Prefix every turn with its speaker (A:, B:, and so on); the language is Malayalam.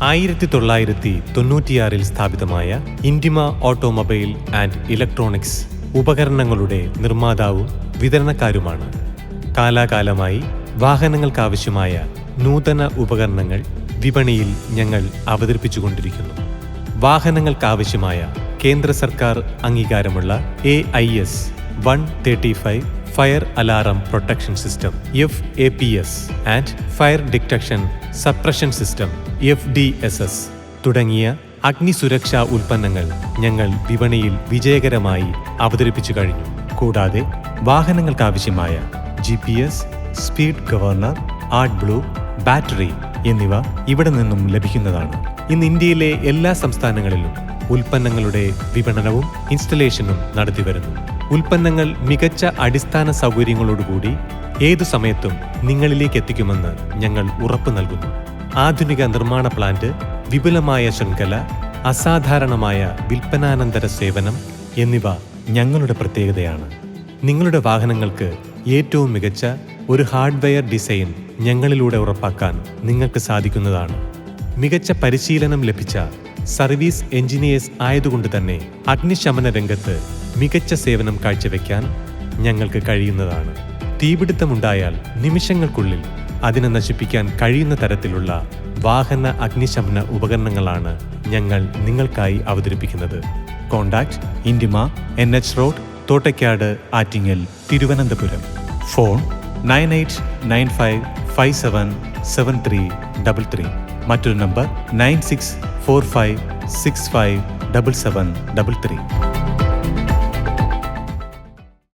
A: 1996 സ്ഥാപിതമായ ഇൻഡിമ ഓട്ടോമൊബൈൽ ആൻഡ് ഇലക്ട്രോണിക്സ് ഉപകരണങ്ങളുടെ നിർമ്മാതാവും വിതരണക്കാരുമാണ്. കാലാകാലമായി വാഹനങ്ങൾക്കാവശ്യമായ നൂതന ഉപകരണങ്ങൾ വിപണിയിൽ ഞങ്ങൾ അവതരിപ്പിച്ചുകൊണ്ടിരിക്കുന്നു. വാഹനങ്ങൾക്കാവശ്യമായ കേന്ദ്ര സർക്കാർ അംഗീകാരമുള്ള AIS 135 fire alarm protection system FAPS and fire detection suppression system FDSS തുടങ്ങിയ അഗ്നിസുരക്ഷാ ഉൽപ്പന്നങ്ങൾ ഞങ്ങൾ വിപണിയിൽ വിജയകരമായി അവതരിപ്പിച്ചു കഴിഞ്ഞു. കൂടാതെ വാഹനങ്ങൾക്കാവശ്യമായ GPS, speed governor, AdBlue, battery എന്നിവ ഇവിടെ നിന്നും ലഭിക്കുന്നതാണ്. ഇന്ന് ഇന്ത്യയിലെ എല്ലാ സംസ്ഥാനങ്ങളിലും ഉൽപ്പന്നങ്ങളുടെ വിപണനവും ഇൻസ്റ്റലേഷനും നടത്തിവരുന്നു. ഉൽപ്പന്നങ്ങൾ മികച്ച അടിസ്ഥാന സൗകര്യങ്ങളോടുകൂടി ഏതു സമയത്തും നിങ്ങളിലേക്ക് എത്തിക്കുമെന്ന് ഞങ്ങൾ ഉറപ്പു നൽകുന്നു. ആധുനിക നിർമ്മാണ പ്ലാന്റ്, വിപുലമായ ശൃംഖല, അസാധാരണമായ വിൽപ്പനാനന്തര സേവനം എന്നിവ ഞങ്ങളുടെ പ്രത്യേകതയാണ്. നിങ്ങളുടെ വാഹനങ്ങൾക്ക് ഏറ്റവും മികച്ച ഒരു ഹാർഡ്വെയർ ഡിസൈൻ ഞങ്ങളിലൂടെ ഉറപ്പാക്കാൻ നിങ്ങൾക്ക് സാധിക്കുന്നതാണ്. മികച്ച പരിശീലനം ലഭിച്ച സർവീസ് എഞ്ചിനീയേഴ്സ് ആയതുകൊണ്ട് തന്നെ അഗ്നിശമന രംഗത്ത് മികച്ച സേവനം കാഴ്ചവെക്കാൻ ഞങ്ങൾക്ക് കഴിയുന്നതാണ്. തീപിടുത്തമുണ്ടായാൽ നിമിഷങ്ങൾക്കുള്ളിൽ അതിനെ നശിപ്പിക്കാൻ കഴിയുന്ന തരത്തിലുള്ള വാഹന അഗ്നിശമന ഉപകരണങ്ങളാണ് ഞങ്ങൾ നിങ്ങൾക്കായി അവതരിപ്പിക്കുന്നത്. Contact Indima, NH road, Thottakkad, Attingal, Thiruvananthapuram. Phone 9895577333. മറ്റൊരു നമ്പർ 9645657733.